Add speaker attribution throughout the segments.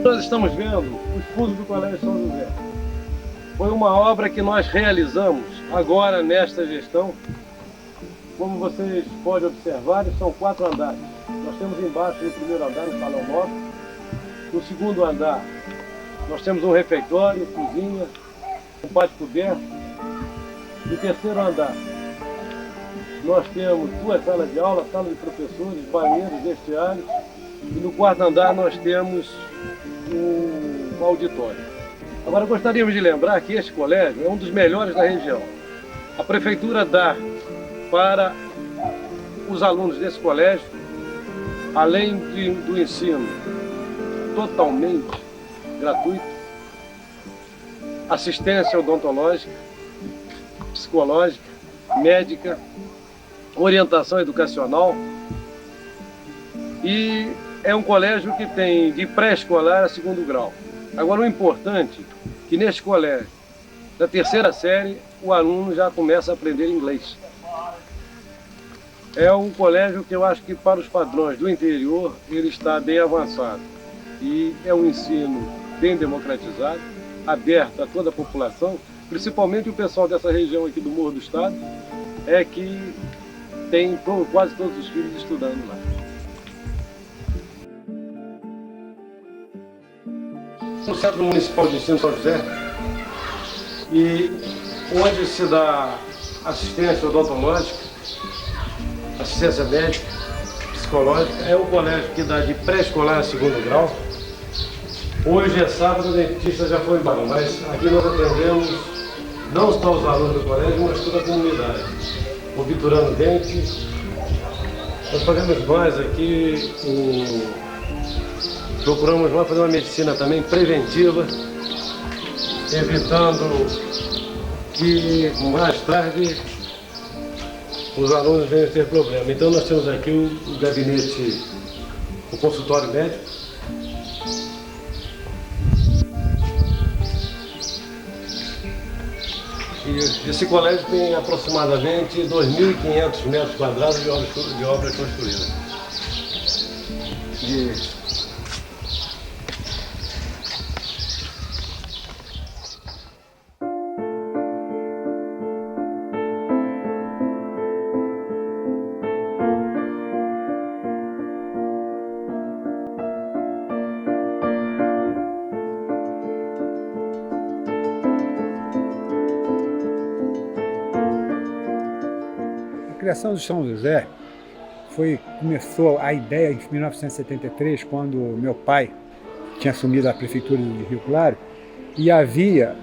Speaker 1: Nós estamos vendo o fundo do Colégio São José. Foi uma obra que nós realizamos agora nesta gestão. Como vocês podem observar, são 4 andares. Nós temos embaixo, no primeiro andar, um salão nosso. No segundo andar, nós temos um refeitório, cozinha, um pátio coberto. No terceiro andar, nós temos 2 salas de aula, sala de professores, banheiros, vestiários. E no quarto andar nós temos um auditório. Agora gostaríamos de lembrar que este colégio é um dos melhores da região. A prefeitura dá para os alunos desse colégio, além do ensino totalmente gratuito, assistência odontológica, psicológica, médica, orientação educacional, e é um colégio que tem de pré-escolar a 2º grau. Agora, o importante é que neste colégio, da 3ª série, o aluno já começa a aprender inglês. É um colégio que eu acho que, para os padrões do interior, ele está bem avançado. E é um ensino bem democratizado, aberto a toda a população, principalmente o pessoal dessa região aqui do Morro do Estado, é que tem quase todos os filhos estudando lá. No Centro Municipal de Ensino São José, e onde se dá assistência odontológica, assistência médica, psicológica. É um colégio que dá de pré-escolar a 2º grau. Hoje é sábado, o dentista já foi embora, mas aqui nós atendemos não só os alunos do colégio, mas toda a comunidade, obturando dente. Nós fazemos mais aqui procuramos lá fazer uma medicina também preventiva, evitando que mais tarde os alunos venham ter problema. Então nós temos aqui o gabinete, o consultório médico. E esse colégio tem aproximadamente 2.500 metros quadrados de obras construídas.
Speaker 2: A criação do São José começou a ideia em 1973, quando meu pai tinha assumido a prefeitura de Rio Claro, e havia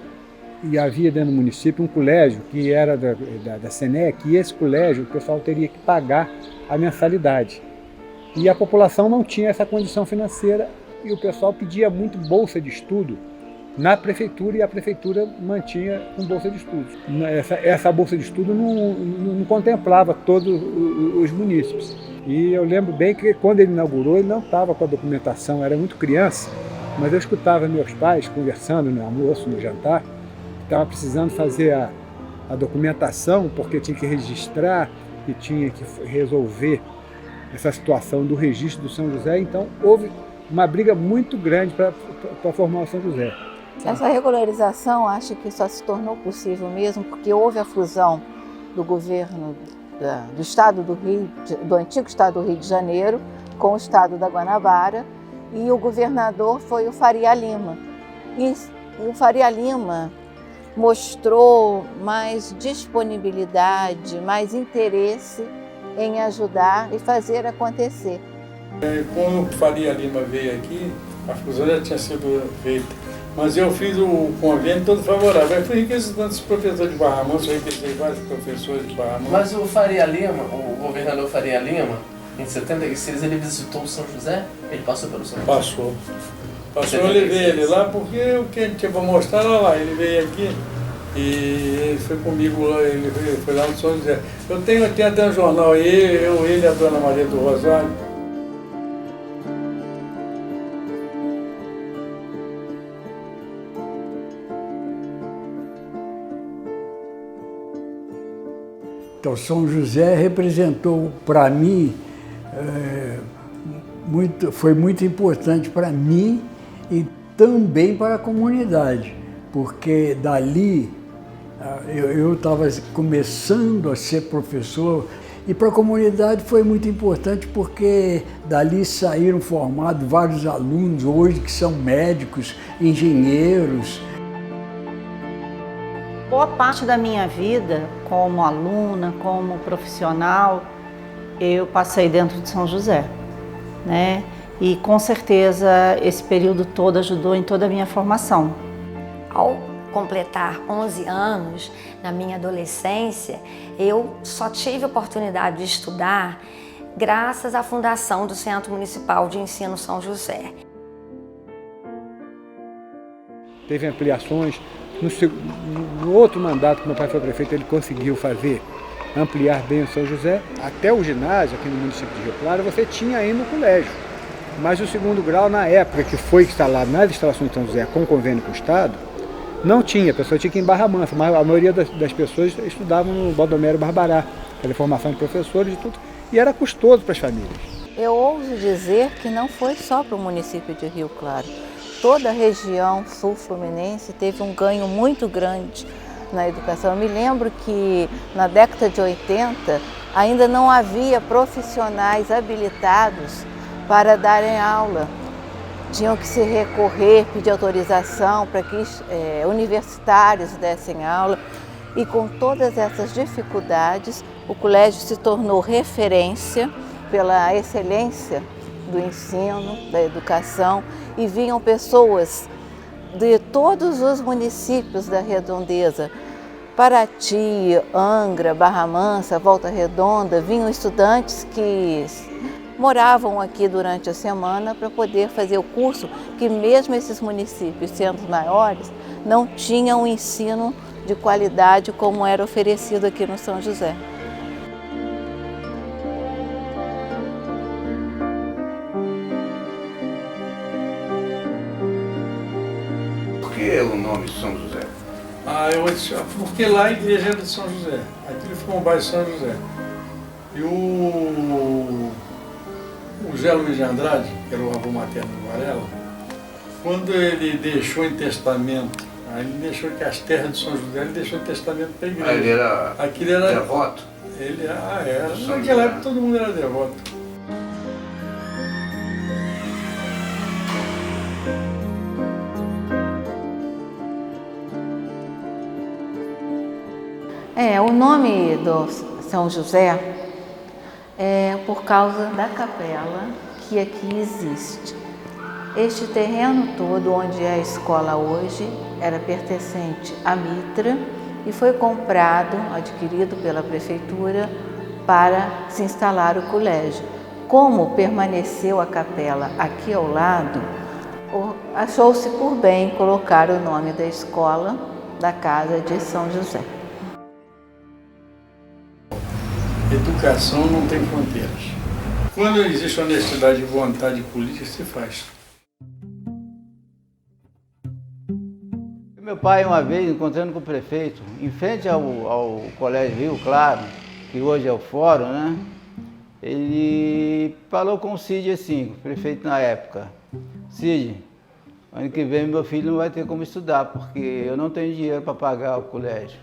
Speaker 2: dentro do município um colégio que era da SENEC, e esse colégio o pessoal teria que pagar a mensalidade. E a população não tinha essa condição financeira, e o pessoal pedia muito bolsa de estudo na prefeitura, e a prefeitura mantinha com bolsa de estudo. Essa bolsa de estudo não contemplava todos os munícipes. E eu lembro bem que quando ele inaugurou, ele não estava com a documentação, era muito criança, mas eu escutava meus pais conversando no almoço, no jantar, que estava precisando fazer a documentação, porque tinha que registrar e tinha que resolver essa situação do registro do São José. Então houve uma briga muito grande para formar o São José.
Speaker 3: Essa regularização acho que só se tornou possível mesmo porque houve a fusão do governo do estado do antigo estado do Rio de Janeiro com o estado da Guanabara, e o governador foi o Faria Lima. E o Faria Lima mostrou mais disponibilidade, mais interesse em ajudar e fazer acontecer.
Speaker 4: Quando o Faria Lima veio aqui, a fusão já tinha sido feita. Mas eu fiz o convênio todo favorável. Eu fui requisitando os professores de Barra Mansa, eu requisitei vários professores de Barra Mansa.
Speaker 5: Mas o Faria Lima, o governador Faria Lima, em 76, ele visitou o São José? Ele passou pelo São José?
Speaker 4: Passou, eu levei ele lá, porque o que ele tinha para mostrar lá, ele veio aqui e ele foi comigo lá, ele foi lá no São José. Eu tenho até um jornal aí, ele e a dona Maria do Rosário.
Speaker 6: Então, São José representou para mim, foi muito importante para mim e também para a comunidade, porque dali eu estava começando a ser professor e para a comunidade foi muito importante porque dali saíram formados vários alunos hoje que são médicos, engenheiros.
Speaker 7: Boa parte da minha vida, como aluna, como profissional, eu passei dentro de São José, né? E com certeza esse período todo ajudou em toda a minha formação.
Speaker 8: Ao completar 11 anos, na minha adolescência, eu só tive a oportunidade de estudar graças à fundação do Centro Municipal de Ensino São José.
Speaker 2: Teve ampliações. No outro mandato que meu pai foi prefeito, ele conseguiu ampliar bem o São José. Até o ginásio, aqui no município de Rio Claro, você tinha ainda o colégio. Mas o segundo grau, na época que foi instalado nas instalações de São José com convênio com o Estado, não tinha, a pessoa tinha que ir em Barra Mansa, mas a maioria das pessoas estudavam no Baldomero Barbará, aquela formação de professores e tudo, e era custoso para as famílias.
Speaker 3: Eu ouso dizer que não foi só para o município de Rio Claro. Toda a região sul-fluminense teve um ganho muito grande na educação. Eu me lembro que na década de 80 ainda não havia profissionais habilitados para darem aula. Tinham que se recorrer, pedir autorização para que universitários dessem aula. E com todas essas dificuldades, o colégio se tornou referência pela excelência do ensino, da educação, e vinham pessoas de todos os municípios da redondeza, Paraty, Angra, Barra Mansa, Volta Redonda, vinham estudantes que moravam aqui durante a semana para poder fazer o curso, que mesmo esses municípios sendo maiores, não tinham um ensino de qualidade como era oferecido aqui no São José.
Speaker 9: Por que o nome São José?
Speaker 4: Eu vou dizer, porque lá a igreja era de São José. Aquilo ficou um bairro de São José. E o Zé Luiz de Andrade, que era o avô materno do Varela, quando ele deixou em testamento, ele deixou que as terras de São José, ele deixou em testamento para a igreja.
Speaker 9: Ele era devoto?
Speaker 4: Ele era. Naquela época todo mundo era devoto.
Speaker 3: O nome do São José é por causa da capela que aqui existe. Este terreno todo onde é a escola hoje era pertencente à Mitra e foi comprado, adquirido pela prefeitura para se instalar o colégio. Como permaneceu a capela aqui ao lado, achou-se por bem colocar o nome da escola da Casa de São José.
Speaker 4: Educação não tem fronteiras. Quando existe honestidade e vontade política, se faz.
Speaker 10: Meu pai, uma vez, encontrando com o prefeito, em frente ao Colégio Rio Claro, que hoje é o Fórum, né? Ele falou com o Cid assim, o prefeito na época: Cid, ano que vem meu filho não vai ter como estudar, porque eu não tenho dinheiro para pagar o colégio.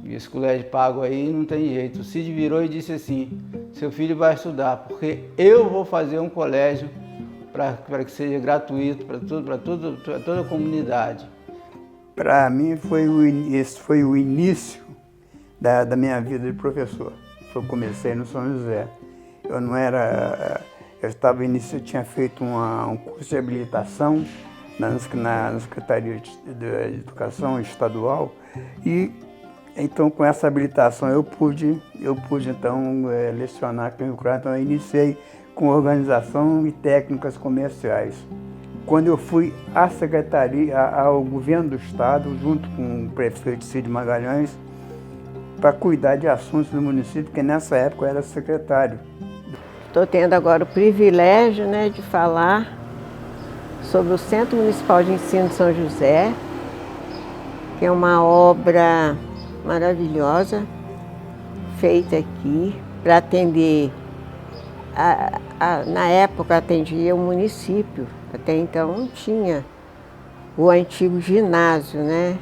Speaker 10: E esse colégio pago aí não tem jeito. O Cid virou e disse assim: seu filho vai estudar, porque eu vou fazer um colégio para que seja gratuito para toda a comunidade.
Speaker 6: Para mim esse foi o início da minha vida de professor. Eu comecei no São José. Eu tinha feito um curso de habilitação na Secretaria de Educação Estadual e então com essa habilitação eu pude então lecionar aqui no Rio Claro. Então eu iniciei com organização e técnicas comerciais. Quando eu fui à secretaria, ao governo do estado, junto com o prefeito Cid Magalhães, para cuidar de assuntos do município, que nessa época eu era secretário.
Speaker 11: Estou tendo agora o privilégio, de falar sobre o Centro Municipal de Ensino de São José, que é uma obra maravilhosa, feita aqui para atender, na época atendia o município, até então não tinha o antigo ginásio, né?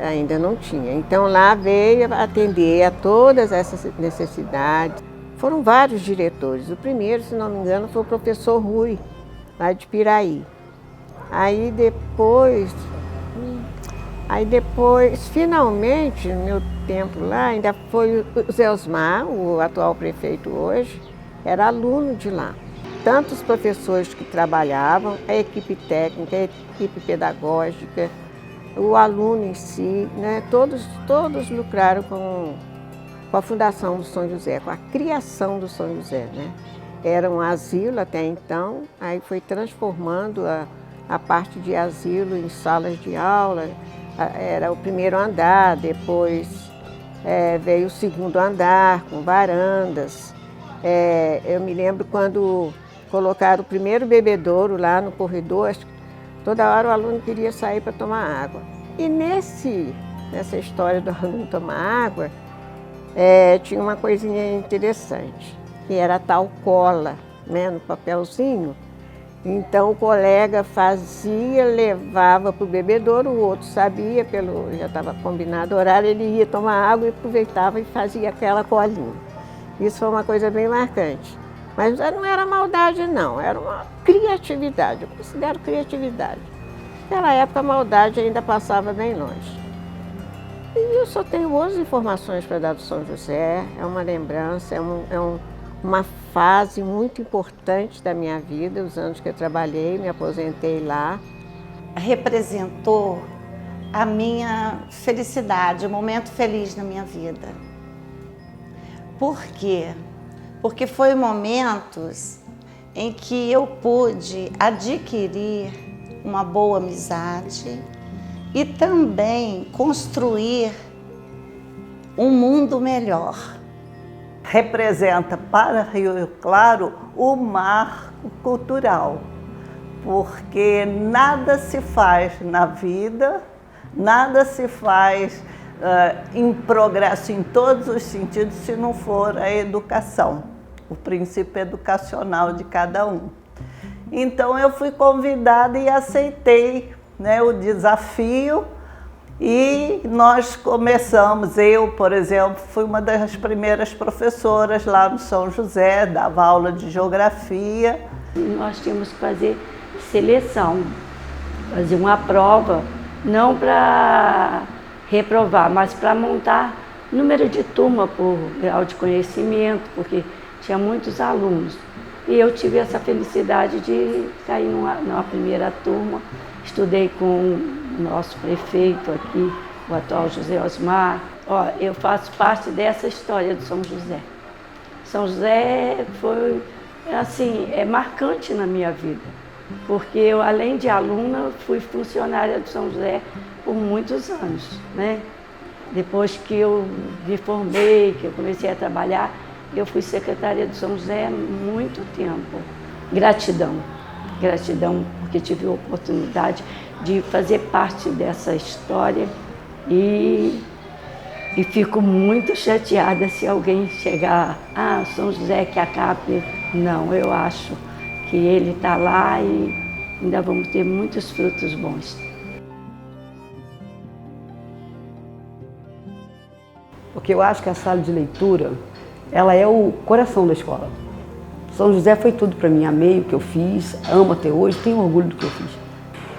Speaker 11: Ainda não tinha. Então lá veio atender a todas essas necessidades. Foram vários diretores. O primeiro, se não me engano, foi o professor Rui, lá de Piraí. Aí depois, finalmente, no meu tempo lá, ainda foi o Zé Osmar, o atual prefeito hoje, era aluno de lá. Tanto os professores que trabalhavam, a equipe técnica, a equipe pedagógica, o aluno em si, né, todos lucraram com a fundação do São José, com a criação do São José, né? Era um asilo até então, aí foi transformando a parte de asilo em salas de aula. Era o primeiro andar, depois veio o segundo andar com varandas. Eu me lembro quando colocaram o primeiro bebedouro lá no corredor, toda hora o aluno queria sair para tomar água. E nessa história do aluno tomar água, tinha uma coisinha interessante, que era a tal cola, né, no papelzinho. Então o colega fazia, levava para o bebedouro, o outro sabia, já estava combinado o horário, ele ia tomar água e aproveitava e fazia aquela colinha. Isso foi uma coisa bem marcante. Mas não era maldade não, era uma criatividade, eu considero criatividade. Naquela época a maldade ainda passava bem longe. E eu só tenho boas informações para dar do São José, é uma lembrança, uma fase muito importante da minha vida, os anos que eu trabalhei, me aposentei lá.
Speaker 7: Representou a minha felicidade, um momento feliz na minha vida. Por quê? Porque foi momentos em que eu pude adquirir uma boa amizade e também construir um mundo melhor.
Speaker 12: Representa para Rio Claro o marco cultural, porque nada se faz na vida, nada se faz em progresso em todos os sentidos se não for a educação, o princípio educacional de cada um. Então eu fui convidada e aceitei, né, o desafio. E nós começamos, eu, por exemplo, fui uma das primeiras professoras lá no São José, dava aula de geografia.
Speaker 13: Nós tínhamos que fazer seleção, fazer uma prova, não para reprovar, mas para montar número de turma por grau de conhecimento, porque tinha muitos alunos. E eu tive essa felicidade de cair numa primeira turma, estudei com o nosso prefeito aqui, o atual José Osmar. Eu faço parte dessa história do São José. São José foi, assim, marcante na minha vida, porque eu, além de aluna, fui funcionária do São José por muitos anos, né? Depois que eu me formei, que eu comecei a trabalhar, eu fui secretária do São José há muito tempo. Gratidão, gratidão, porque tive a oportunidade de fazer parte dessa história e fico muito chateada se alguém chegar, São José que acabe. Não, eu acho que ele está lá e ainda vamos ter muitos frutos bons.
Speaker 14: Porque eu acho que a sala de leitura, ela é o coração da escola. São José foi tudo para mim, amei o que eu fiz, amo até hoje, tenho orgulho do que eu fiz.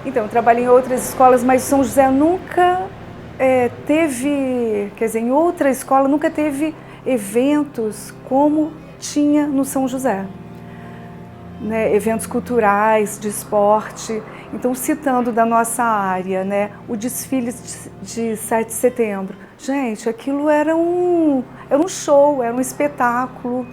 Speaker 15: Então, eu trabalhei em outras escolas, mas São José nunca teve, quer dizer, em outra escola nunca teve eventos como tinha no São José. Né? Eventos culturais, de esporte. Então, citando da nossa área, né? O desfile de 7 de setembro. Gente, aquilo era um show, era um espetáculo.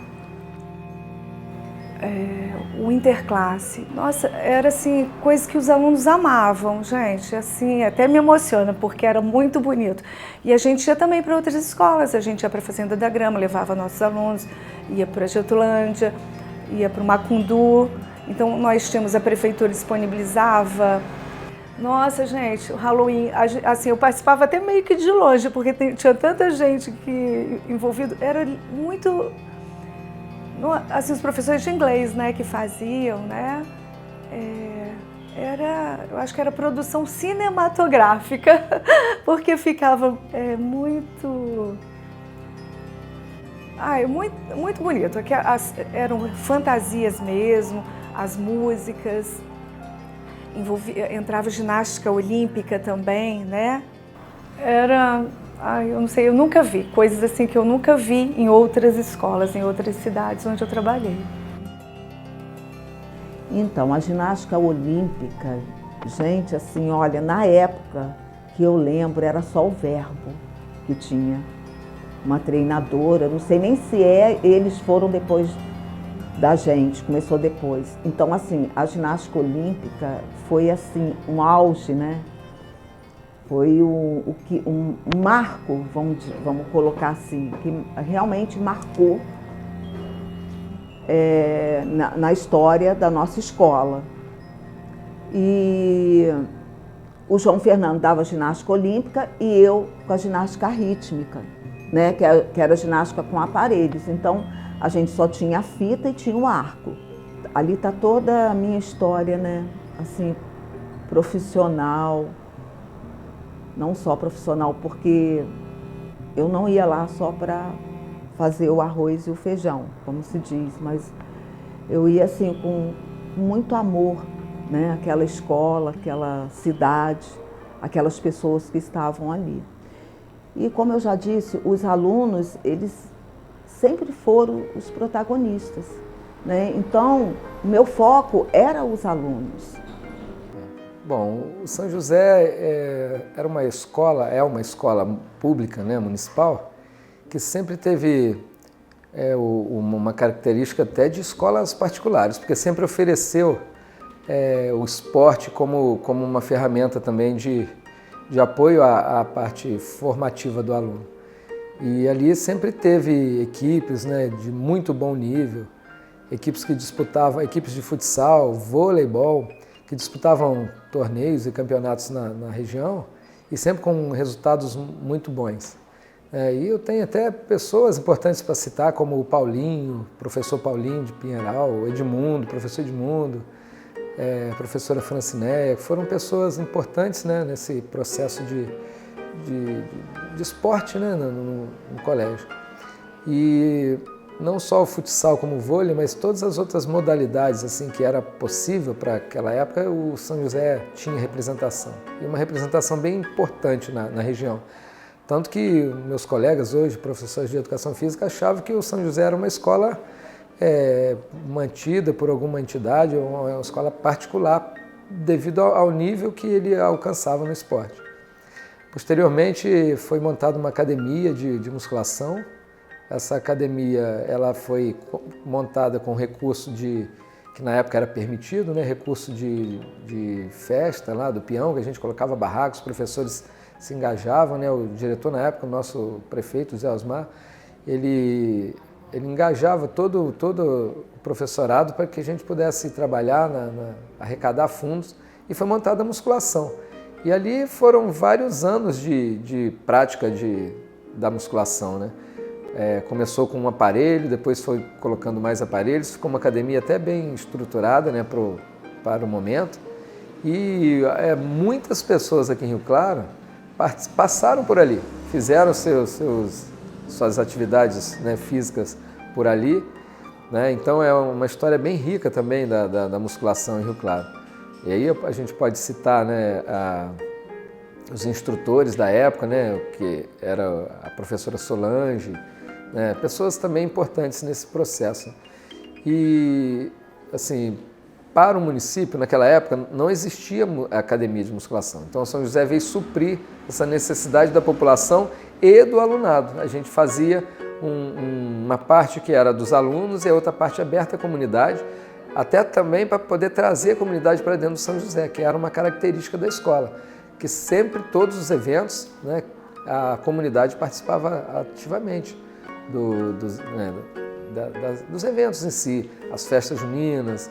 Speaker 15: O interclasse. Nossa, era assim, coisa que os alunos amavam, gente, assim, até me emociona, porque era muito bonito. E a gente ia também para outras escolas, a gente ia para a Fazenda da Grama, levava nossos alunos, ia para a Getulândia, ia para o Macundu. Então, nós tínhamos, a prefeitura disponibilizava Nossa, gente, o Halloween, assim, eu participava até meio que de longe, porque tinha tanta gente envolvida, era muito... Assim, os professores de inglês, né, que faziam, né, eu acho que era produção cinematográfica, porque ficava muito bonito. Eram fantasias mesmo, as músicas, entrava ginástica olímpica também, né? Eu não sei, eu nunca vi coisas assim que eu nunca vi em outras escolas, em outras cidades onde eu trabalhei.
Speaker 16: Então, a ginástica olímpica, gente, assim, olha, na época que eu lembro, era só o Verbo que tinha uma treinadora, não sei nem se eles foram depois da gente, começou depois. Então, assim, a ginástica olímpica foi, assim, um auge, né? Foi um marco, vamos colocar assim, que realmente marcou na história da nossa escola. E o João Fernando dava ginástica olímpica e eu com a ginástica rítmica, né? Que era ginástica com aparelhos. Então, a gente só tinha a fita e tinha o arco. Ali está toda a minha história, né? Assim, profissional. Não só profissional, porque eu não ia lá só para fazer o arroz e o feijão, como se diz, mas eu ia assim com muito amor, né? Aquela escola, aquela cidade, aquelas pessoas que estavam ali. E como eu já disse, os alunos, eles sempre foram os protagonistas, né? Então, o meu foco era os alunos.
Speaker 17: Bom, o São José era uma escola, é uma escola pública, né, municipal, que sempre teve uma característica até de escolas particulares, porque sempre ofereceu o esporte como uma ferramenta também de apoio à parte formativa do aluno. E ali sempre teve equipes, né, de muito bom nível, equipes que disputavam, equipes de futsal, voleibol, que disputavam torneios e campeonatos na região e sempre com resultados muito bons. E eu tenho até pessoas importantes para citar, como o Paulinho, professor Paulinho de Pinheiral, o Edmundo, professor Edmundo, professora Francineia, que foram pessoas importantes, né, nesse processo de esporte, né, no colégio. E não só o futsal como o vôlei, mas todas as outras modalidades assim que era possível para aquela época, o São José tinha representação. E uma representação bem importante na região. Tanto que meus colegas hoje, professores de educação física, achavam que o São José era uma escola mantida por alguma entidade, ou uma escola particular, devido ao nível que ele alcançava no esporte. Posteriormente, foi montada uma academia de musculação. Essa academia ela foi montada com recurso que na época era permitido, né? Recurso de festa lá do peão, que a gente colocava barracos, os professores se engajavam, né? O diretor na época, o nosso prefeito, Zé Osmar, ele engajava todo o professorado para que a gente pudesse trabalhar, arrecadar fundos, e foi montada a musculação. E ali foram vários anos de prática da musculação, né? Começou com um aparelho, depois foi colocando mais aparelhos, ficou uma academia até bem estruturada, né, para o momento. E muitas pessoas aqui em Rio Claro passaram por ali, fizeram suas atividades, né, físicas por ali, né? Então é uma história bem rica também da musculação em Rio Claro. E aí a gente pode citar, né, os instrutores da época, né, que era a professora Solange, pessoas também importantes nesse processo. E, assim, para o município, naquela época, não existia academia de musculação. Então, o São José veio suprir essa necessidade da população e do alunado. A gente fazia uma parte que era dos alunos e a outra parte aberta à comunidade, até também para poder trazer a comunidade para dentro do São José, que era uma característica da escola, que sempre, todos os eventos, né, a comunidade participava ativamente dos eventos em si, as festas juninas,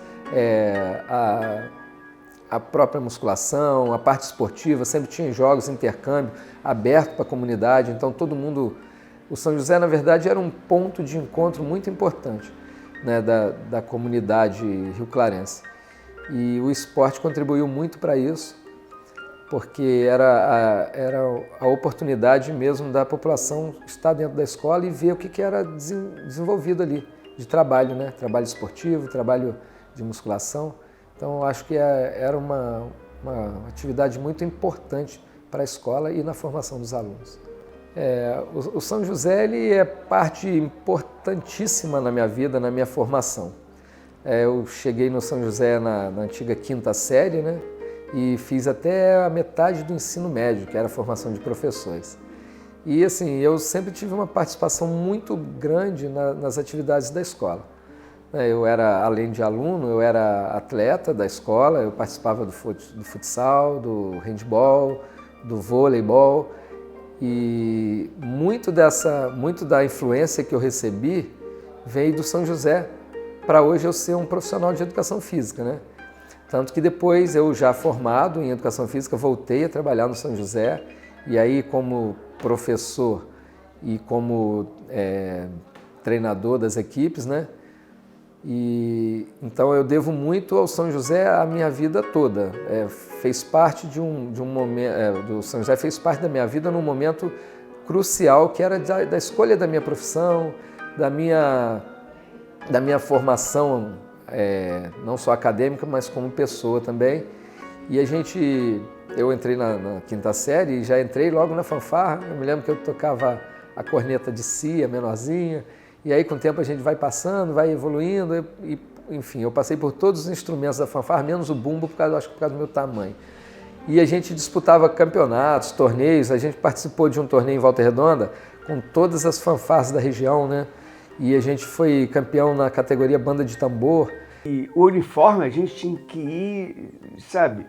Speaker 17: a própria musculação, a parte esportiva, sempre tinha jogos, intercâmbio aberto para a comunidade, então todo mundo... O São José, na verdade, era um ponto de encontro muito importante, né, da comunidade rioclarense. E o esporte contribuiu muito para isso, porque era a oportunidade mesmo da população estar dentro da escola e ver o que era desenvolvido ali, de trabalho, né? Trabalho esportivo, trabalho de musculação. Então, eu acho que era uma atividade muito importante para a escola e na formação dos alunos. O São José ele é parte importantíssima na minha vida, na minha formação. Eu cheguei no São José na antiga 5ª série, né? E fiz até a metade do ensino médio, que era a formação de professores. E assim, eu sempre tive uma participação muito grande nas atividades da escola. Eu era, além de aluno, eu era atleta da escola, eu participava do futsal, do handball, do voleibol. E muito da influência que eu recebi veio do São José, para hoje eu ser um profissional de educação física, né? Tanto que depois, eu já formado em educação física, voltei a trabalhar no São José, e aí como professor e como treinador das equipes, né? E então eu devo muito ao São José a minha vida toda. Fez parte de um momento, do São José fez parte da minha vida num momento crucial, que era da escolha da minha profissão, da minha formação, não só acadêmica, mas como pessoa também. E eu entrei na 5ª série e já entrei logo na fanfarra. Eu me lembro que eu tocava a corneta de si, a menorzinha. E aí, com o tempo, a gente vai passando, vai evoluindo. E, enfim, eu passei por todos os instrumentos da fanfarra, menos o bumbo, acho que por causa do meu tamanho. E a gente disputava campeonatos, torneios. A gente participou de um torneio em Volta Redonda com todas as fanfarras da região, né? E a gente foi campeão na categoria banda de tambor.
Speaker 18: E o uniforme, a gente tinha que ir, sabe,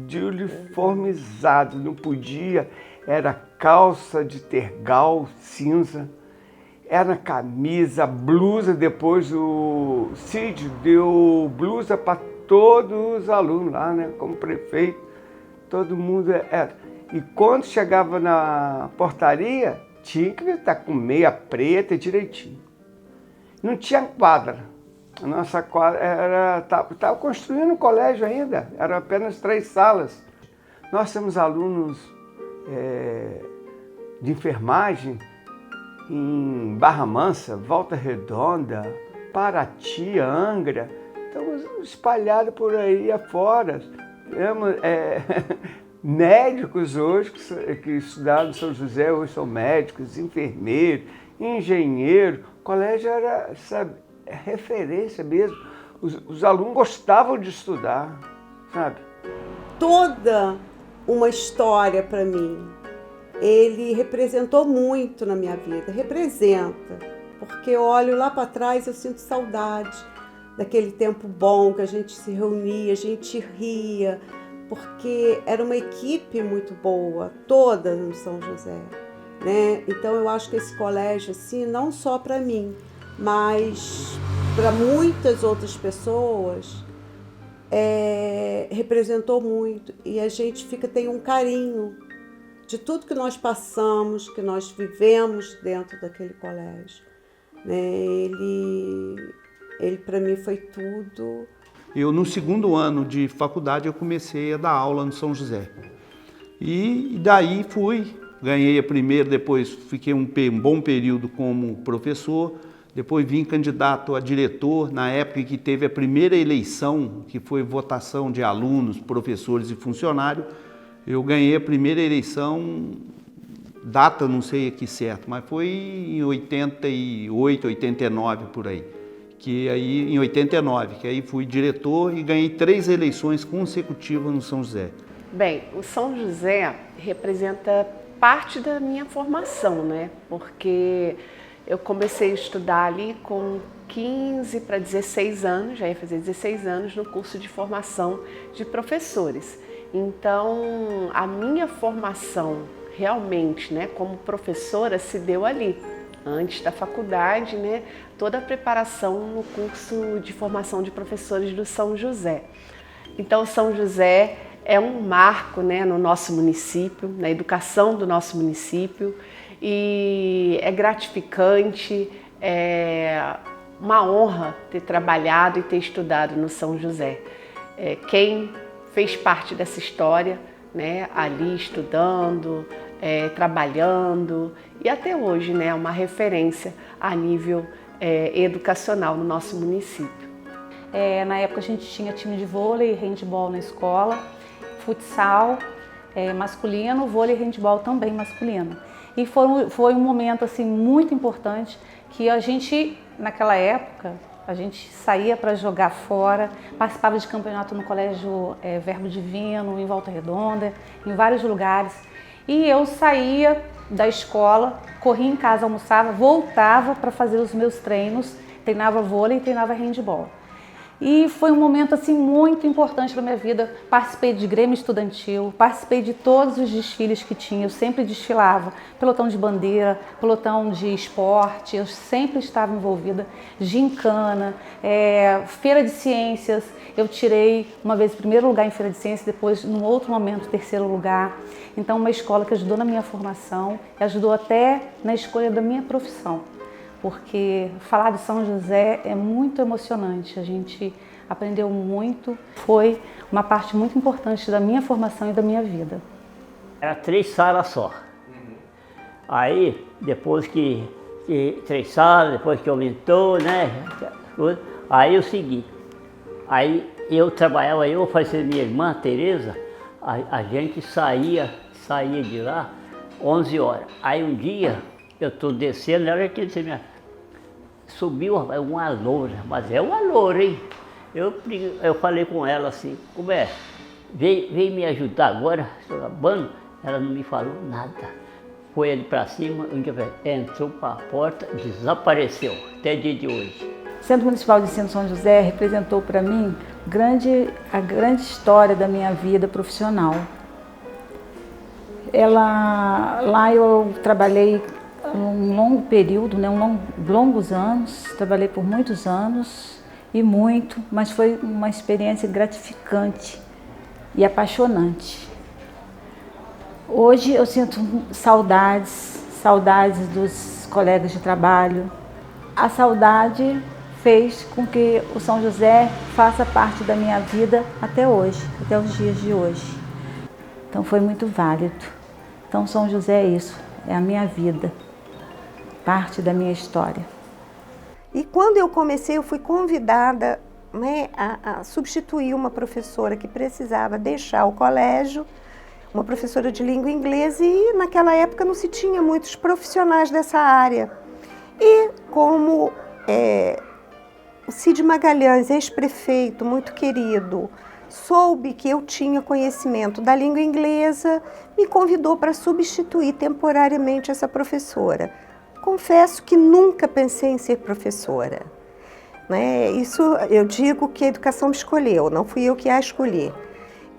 Speaker 18: de uniformizado. Não podia, era calça de tergal cinza. Era camisa, blusa, depois o Cid deu blusa para todos os alunos lá, né? Como prefeito, todo mundo era. E quando chegava na portaria, tinha que estar com meia preta direitinho. Não tinha quadra. A nossa quadra estava construindo um colégio ainda, eram apenas 3 salas. Nós temos alunos de enfermagem em Barra Mansa, Volta Redonda, Paraty, Angra, estamos espalhados por aí afora. Temos médicos hoje que estudaram no São José, hoje são médicos, enfermeiros, engenheiros. O colégio era, sabe, referência mesmo. Os alunos gostavam de estudar, sabe?
Speaker 19: Toda uma história para mim. Ele representou muito na minha vida, representa, porque eu olho lá para trás e eu sinto saudade daquele tempo bom que a gente se reunia, a gente ria, porque era uma equipe muito boa, toda no São José, né? Então eu acho que esse colégio, assim, não só para mim, mas para muitas outras pessoas, representou muito, e a gente tem um carinho de tudo que nós passamos, que nós vivemos dentro daquele colégio. Ele para mim foi tudo.
Speaker 20: Eu, no 2º ano de faculdade, eu comecei a dar aula no São José. E daí ganhei a primeira, depois fiquei um bom período como professor, depois vim candidato a diretor, na época que teve a primeira eleição, que foi votação de alunos, professores e funcionários. Eu ganhei a primeira eleição, data não sei aqui certo, mas foi em 88, 89 por aí. Em 89, que aí fui diretor e ganhei 3 eleições consecutivas no São José.
Speaker 21: Bem, o São José representa parte da minha formação, né? Porque eu comecei a estudar ali com 15 para 16 anos, já ia fazer 16 anos no curso de formação de professores. Então, a minha formação realmente, né, como professora se deu ali, antes da faculdade, né, toda a preparação no curso de formação de professores do São José. Então, São José é um marco, né, no nosso município, na educação do nosso município, e é gratificante, é uma honra ter trabalhado e ter estudado no São José. Quem fez parte dessa história, né, ali estudando, trabalhando, e até hoje, né, é uma referência a nível educacional no nosso município.
Speaker 7: Na época a gente tinha time de vôlei e handebol na escola, futsal masculino, vôlei e handebol também masculino. E foi um momento assim, muito importante que a gente, naquela época, a gente saía para jogar fora, participava de campeonato no Colégio Verbo Divino, em Volta Redonda, em vários lugares. E eu saía da escola, corria em casa, almoçava, voltava para fazer os meus treinos, treinava vôlei e treinava handebol. E foi um momento assim muito importante na minha vida. Participei de grêmio estudantil, participei de todos os desfiles que tinha, eu sempre desfilava, pelotão de bandeira, pelotão de esporte, eu sempre estava envolvida, gincana, feira de ciências, eu tirei uma vez o primeiro lugar em feira de ciências, depois num outro momento o terceiro lugar. Então uma escola que ajudou na minha formação e ajudou até na escolha da minha profissão. Porque falar de São José é muito emocionante, a gente aprendeu muito, foi uma parte muito importante da minha formação e da minha vida.
Speaker 1: Era 3 salas só. Aí, depois que 3 salas, depois que aumentou, né, aí eu segui. Aí eu trabalhava, eu fazia minha irmã, Tereza, a gente saía de lá 11 horas. Aí um dia, eu estou descendo, ela já disse, subiu uma loura, mas é uma loura, hein? Eu falei com ela assim, como é? Vem me ajudar agora, estou acabando. Ela não me falou nada. Foi ali para cima, entrou para a porta, desapareceu, até dia de hoje.
Speaker 7: O Centro Municipal de Ensino São José representou para mim a grande história da minha vida profissional. Lá eu trabalhei um longo período, né, longos anos, trabalhei por muitos anos mas foi uma experiência gratificante e apaixonante. Hoje eu sinto saudades dos colegas de trabalho. A saudade fez com que o São José faça parte da minha vida até hoje, até os dias de hoje. Então foi muito válido. Então São José é isso, é a minha vida. Parte da minha história.
Speaker 22: E quando eu comecei, eu fui convidada, né, a substituir uma professora que precisava deixar o colégio, uma professora de língua inglesa, e naquela época não se tinha muitos profissionais dessa área. E como o Cid Magalhães, ex-prefeito, muito querido, soube que eu tinha conhecimento da língua inglesa, me convidou para substituir temporariamente essa professora. Confesso que nunca pensei em ser professora, né? Isso eu digo que a educação me escolheu, não fui eu que a escolhi.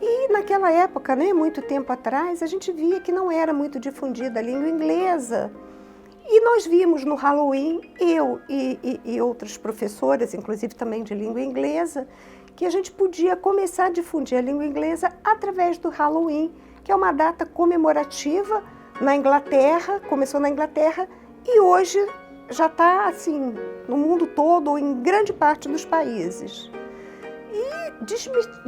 Speaker 22: E naquela época, né, muito tempo atrás, a gente via que não era muito difundida a língua inglesa. E nós vimos no Halloween, eu e outras professoras, inclusive também de língua inglesa, que a gente podia começar a difundir a língua inglesa através do Halloween, que é uma data comemorativa na Inglaterra, começou na Inglaterra, e hoje já está assim, no mundo todo, ou em grande parte dos países. E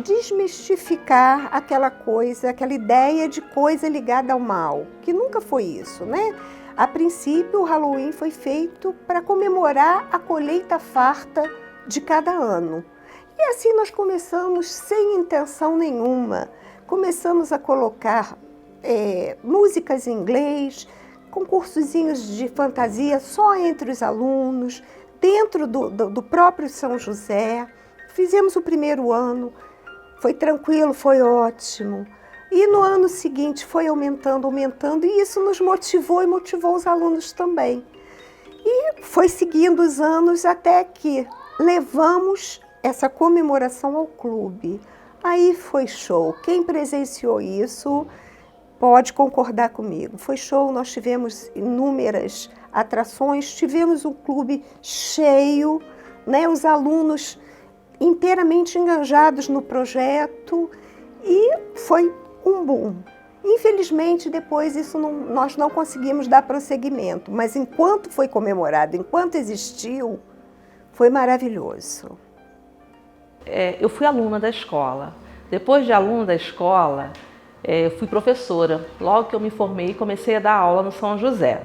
Speaker 22: desmistificar aquela coisa, aquela ideia de coisa ligada ao mal, que nunca foi isso, né? A princípio, o Halloween foi feito para comemorar a colheita farta de cada ano. E assim nós começamos sem intenção nenhuma. Começamos a colocar músicas em inglês, concursozinhos de fantasia só entre os alunos, dentro do próprio São José. Fizemos o primeiro ano, foi tranquilo, foi ótimo. E no ano seguinte foi aumentando, e isso nos motivou e motivou os alunos também. E foi seguindo os anos até que levamos essa comemoração ao clube. Aí foi show. Quem presenciou isso pode concordar comigo. Foi show, nós tivemos inúmeras atrações, tivemos um clube cheio, né? Os alunos inteiramente engajados no projeto e foi um boom. Infelizmente, depois nós não conseguimos dar prosseguimento, mas enquanto foi comemorado, enquanto existiu, foi maravilhoso.
Speaker 5: Eu fui aluna da escola. Depois de aluna da escola, eu fui professora. Logo que eu me formei, comecei a dar aula no São José.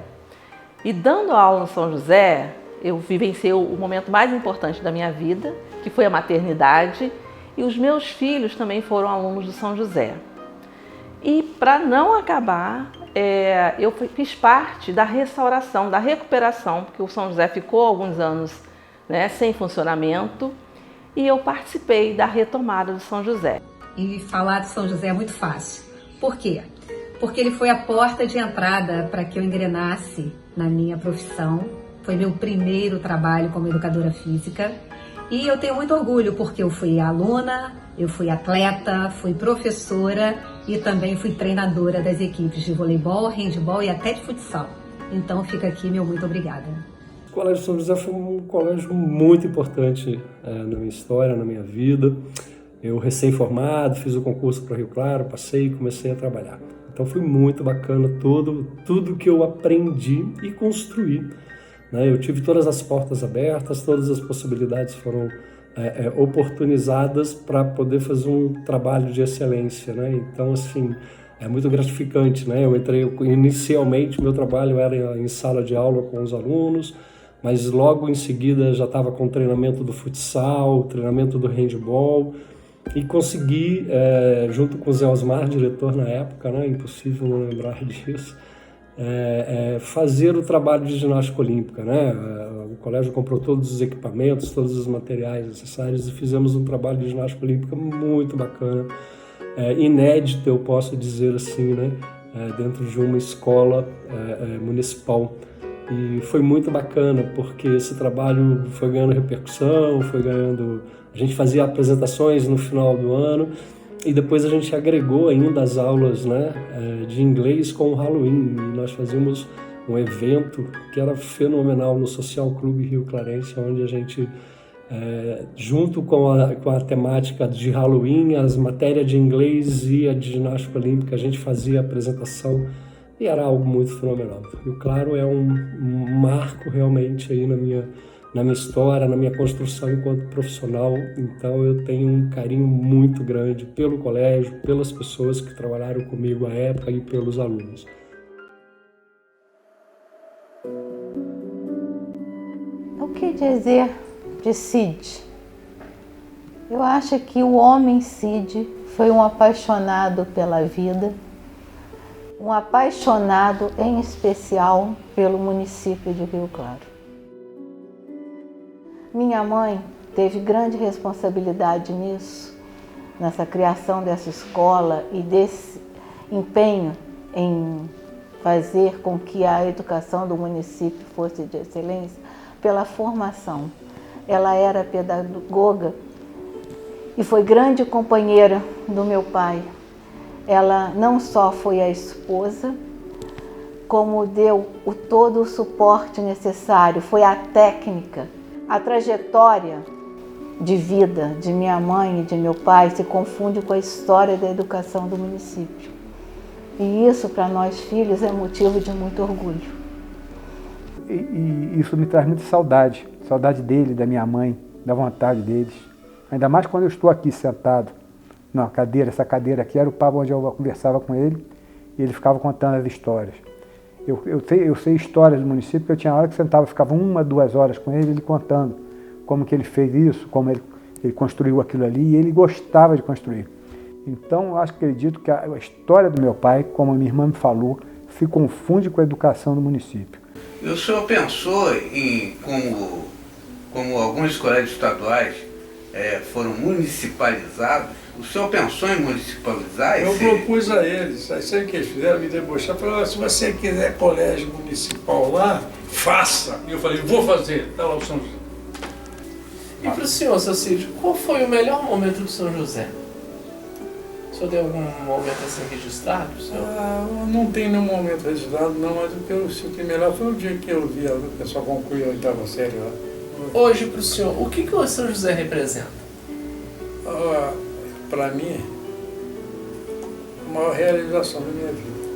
Speaker 5: E dando aula no São José, eu vivenciei o momento mais importante da minha vida, que foi a maternidade, e os meus filhos também foram alunos do São José. E para não acabar, eu fiz parte da restauração, da recuperação, porque o São José ficou alguns anos, né, sem funcionamento, e eu participei da retomada do São José.
Speaker 8: E falar de São José é muito fácil. Por quê? Porque ele foi a porta de entrada para que eu engrenasse na minha profissão. Foi meu primeiro trabalho como educadora física. E eu tenho muito orgulho porque eu fui aluna, eu fui atleta, fui professora e também fui treinadora das equipes de voleibol, handebol e até de futsal. Então fica aqui meu muito obrigada.
Speaker 23: O Colégio São José foi um colégio muito importante na minha história, na minha vida. Eu recém-formado, fiz o concurso para Rio Claro, passei e comecei a trabalhar. Então foi muito bacana tudo que eu aprendi e construí. Eu tive todas as portas abertas, todas as possibilidades foram oportunizadas para poder fazer um trabalho de excelência. Então, assim, é muito gratificante. Eu entrei, inicialmente, meu trabalho era em sala de aula com os alunos, mas logo em seguida já estava com o treinamento do futsal, treinamento do handebol, e consegui, junto com o Zé Osmar, diretor na época, impossível não lembrar disso, fazer o trabalho de ginástica olímpica. O colégio comprou todos os equipamentos, todos os materiais necessários e fizemos um trabalho de ginástica olímpica muito bacana, inédito, eu posso dizer assim, dentro de uma escola municipal. E foi muito bacana, porque esse trabalho foi ganhando repercussão, a gente fazia apresentações no final do ano, e depois a gente agregou ainda as aulas de inglês com o Halloween. E nós fazíamos um evento que era fenomenal no Social Clube Rio Clarense, onde a gente, junto com a temática de Halloween, as matérias de inglês e a de ginástica olímpica, a gente fazia a apresentação e era algo muito fenomenal. Rio Claro é um marco realmente aí na minha história, na minha construção enquanto profissional. Então eu tenho um carinho muito grande pelo colégio, pelas pessoas que trabalharam comigo à época e pelos alunos.
Speaker 3: O que dizer de Cid? Eu acho que o homem Cid foi um apaixonado pela vida, um apaixonado em especial pelo município de Rio Claro. Minha mãe teve grande responsabilidade nisso, nessa criação dessa escola e desse empenho em fazer com que a educação do município fosse de excelência pela formação. Ela era pedagoga e foi grande companheira do meu pai. Ela não só foi a esposa, como deu todo o suporte necessário, foi a técnica. A trajetória de vida de minha mãe e de meu pai se confunde com a história da educação do município. E isso, para nós filhos, é motivo de muito orgulho.
Speaker 2: E isso me traz muita saudade. Saudade dele, da minha mãe, da vontade deles. Ainda mais quando eu estou aqui sentado na cadeira. Essa cadeira aqui era o papo onde eu conversava com ele e ele ficava contando as histórias. Eu sei histórias do município, porque eu tinha hora que sentava, ficava 1, 2 horas com ele contando como que ele fez isso, como ele construiu aquilo ali, e ele gostava de construir. Então, eu acredito que a história do meu pai, como a minha irmã me falou, se confunde com a educação do município.
Speaker 9: E o senhor pensou em como alguns colégios estaduais foram municipalizados, o senhor pensou em municipalizar?
Speaker 4: Eu propus a eles, aí sabe o que eles fizeram? Me debochar, falaram, se você quiser colégio municipal lá, faça. E eu falei, vou fazer, está lá o São José.
Speaker 24: E para o senhor, seu Cid, qual foi o melhor momento do São José? O senhor tem algum momento assim registrado? Senhor?
Speaker 4: Não tem nenhum momento registrado, não, mas o que eu senti melhor foi o dia que eu vi o pessoal concluir a 8ª série lá.
Speaker 24: Hoje, para o senhor, o que o São José representa?
Speaker 4: Para mim, a maior realização da minha vida.